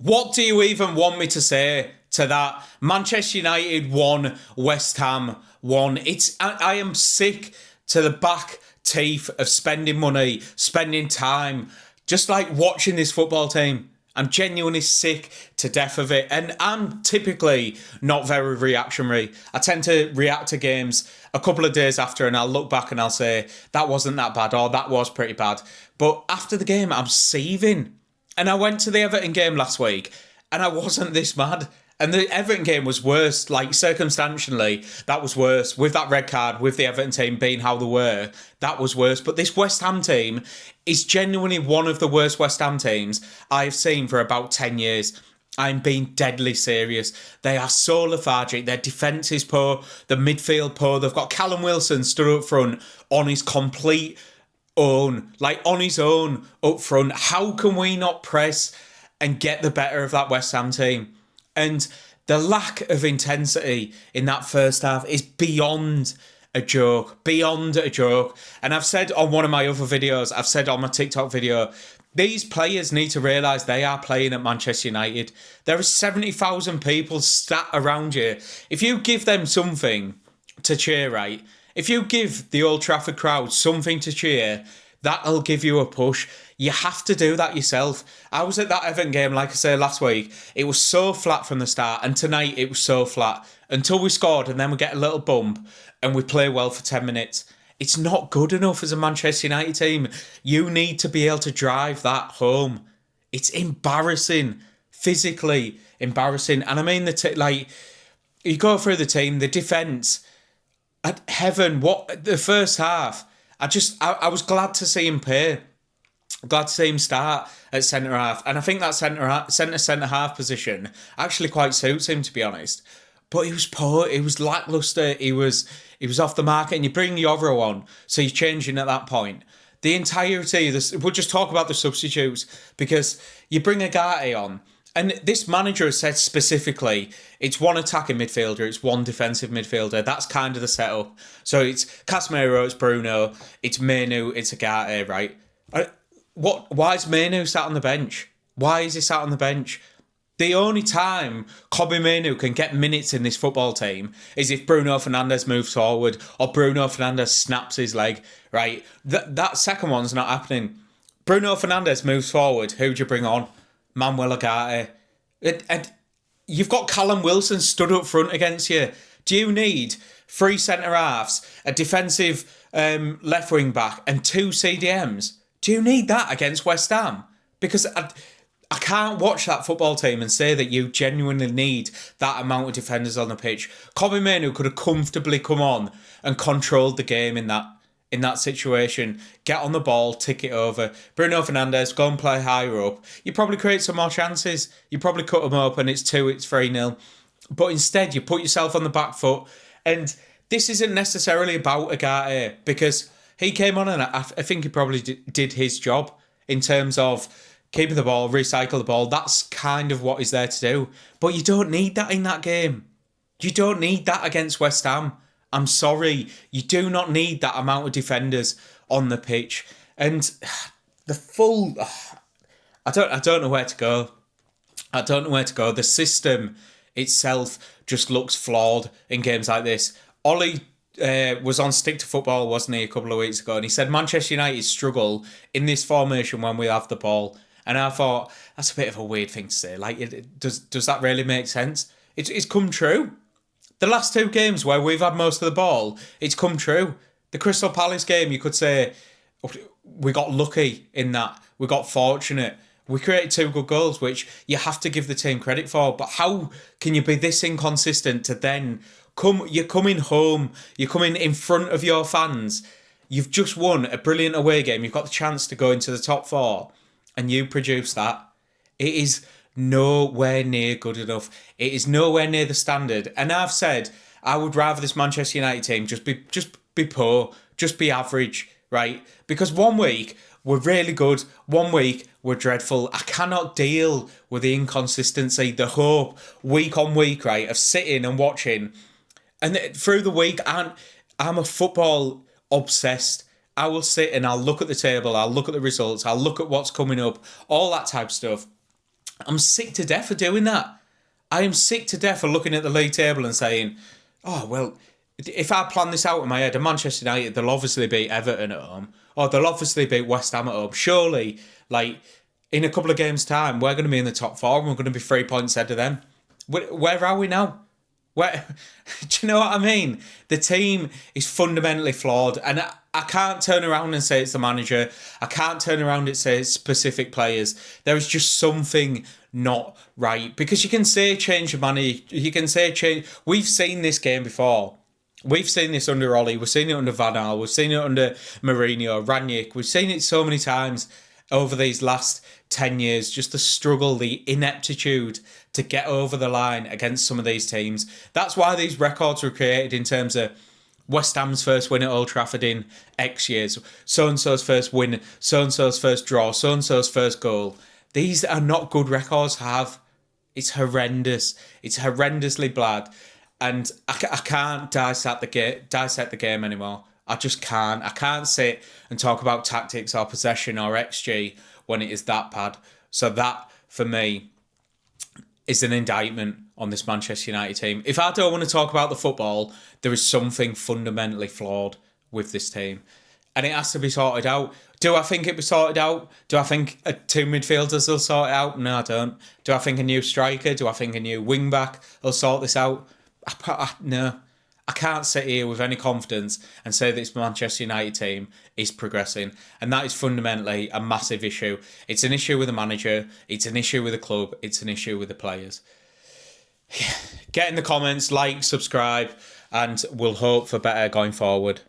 What do you even want me to say to that? Manchester United won, West Ham won. I am sick to the back teeth of spending money, spending time, just like watching this football team. I'm genuinely sick to death of it. And I'm typically not very reactionary. I tend to react to games a couple of days after and I'll look back and I'll say, that wasn't that bad or that was pretty bad. But after the game, I'm seething. And I went to the Everton game last week and I wasn't this mad. And the Everton game was worse, like circumstantially, that was worse. With that red card, with the Everton team being how they were, that was worse. But this West Ham team is genuinely one of the worst West Ham teams I've seen for about 10 years. I'm being deadly serious. They are so lethargic. Their defence is poor, the midfield poor. They've got Callum Wilson stood up front on his complete own, like on his own up front. How can we not press and get the better of that West Ham team? And the lack of intensity in that first half is beyond a joke, And I've said on one of my other videos, I've said on my TikTok video, these players need to realise they are playing at Manchester United. There are 70,000 people sat around you. If you give them something to cheer, right? If you give the Old Trafford crowd something to cheer, that'll give you a push. You have to do that yourself. I was at that Everton game, like I said last week. It was so flat from the start, and tonight it was so flat until we scored, and then we get a little bump, and we play well for 10 minutes. It's not good enough as a Manchester United team. You need to be able to drive that home. It's embarrassing, physically embarrassing. And I mean, you go through the team, the defence, at heaven, what the first half. I was glad to see him play. Glad to see him start at centre half, and I think that centre half position actually quite suits him, to be honest. But he was poor. He was lacklustre. He was off the market, and you bring Yoro on, so you're changing at that point. The entirety of this, we'll just talk about the substitutes, because you bring Agate on, and this manager has said specifically it's one attacking midfielder, it's one defensive midfielder. That's kind of the setup. So it's Casemiro, it's Bruno, it's Mainoo, it's Agate, right? Why is Mainoo sat on the bench? Why is he sat on the bench? The only time Kobbie Mainoo can get minutes in this football team is if Bruno Fernandes moves forward or Bruno Fernandes snaps his leg, right? That second one's not happening. Bruno Fernandes moves forward. Who do you bring on? Manuel Agate. And you've got Callum Wilson stood up front against you. Do you need 3 centre-halves, a defensive left wing-back and 2 CDMs? Do you need that against West Ham? Because I can't watch that football team and say that you genuinely need that amount of defenders on the pitch. Kobbie Mainoo could have comfortably come on and controlled the game in that situation. Get on the ball, tick it over. Bruno Fernandes, go and play higher up. You probably create some more chances. You probably cut them up and it's 3-0. But instead, you put yourself on the back foot. And this isn't necessarily about Agate, because he came on and I think he probably did his job in terms of keeping the ball, recycle the ball. That's kind of what he's there to do. But you don't need that in that game. You don't need that against West Ham. I'm sorry. You do not need that amount of defenders on the pitch. And the full... I don't know where to go. The system itself just looks flawed in games like this. Ollie was on Stick to Football, wasn't he, a couple of weeks ago, and he said Manchester United struggle in this formation when we have the ball. And I thought, that's a bit of a weird thing to say. Like, does that really make sense? It's come true. The last 2 games where we've had most of the ball, it's come true. The Crystal Palace game, you could say, we got lucky in that. We got fortunate. We created 2 good goals, which you have to give the team credit for. But how can you be this inconsistent to then you're coming home, you're coming in front of your fans, you've just won a brilliant away game, you've got the chance to go into the top 4, and you produce that? It is nowhere near good enough. It is nowhere near the standard. And I've said I would rather this Manchester United team just be poor, just be average, right? Because one week we're really good, one week we're dreadful. I cannot deal with the inconsistency, the hope, week on week, right, of sitting and watching. And through the week, I'm a football obsessed. I will sit and I'll look at the table, I'll look at the results, I'll look at what's coming up, all that type of stuff. I'm sick to death of doing that. I am sick to death of looking at the league table and saying, oh, well, if I plan this out in my head, and Manchester United, they'll obviously beat Everton at home, or they'll obviously beat West Ham at home. Surely, like, in a couple of games' time, we're going to be in the top four and we're going to be 3 points ahead of them. Where are we now? Where, do you know what I mean? The team is fundamentally flawed, and I can't turn around and say it's the manager. I can't turn around and say it's specific players. There is just something not right, because you can say change of money. You can say change. We've seen this game before. We've seen this under Ollie. We've seen it under Van Gaal. We've seen it under Mourinho, Ranić. We've seen it so many times over these last 10 years. Just the struggle, the ineptitude to get over the line against some of these teams. That's why these records were created in terms of West Ham's first win at Old Trafford in X years, so-and-so's first win, so-and-so's first draw, so-and-so's first goal. These are not good records to have. It's horrendous. It's horrendously bad. And I can't dissect the game anymore. I just can't. I can't sit and talk about tactics or possession or XG when it is that bad. So that, for me, is an indictment on this Manchester United team. If I don't want to talk about the football, there is something fundamentally flawed with this team. And it has to be sorted out. Do I think it was sorted out? Do I think two midfielders will sort it out? No, I don't. Do I think a new striker? Do I think a new wing-back will sort this out? No. I can't sit here with any confidence and say this Manchester United team is progressing. And that is fundamentally a massive issue. It's an issue with the manager. It's an issue with the club. It's an issue with the players. Get in the comments, like, subscribe, and we'll hope for better going forward.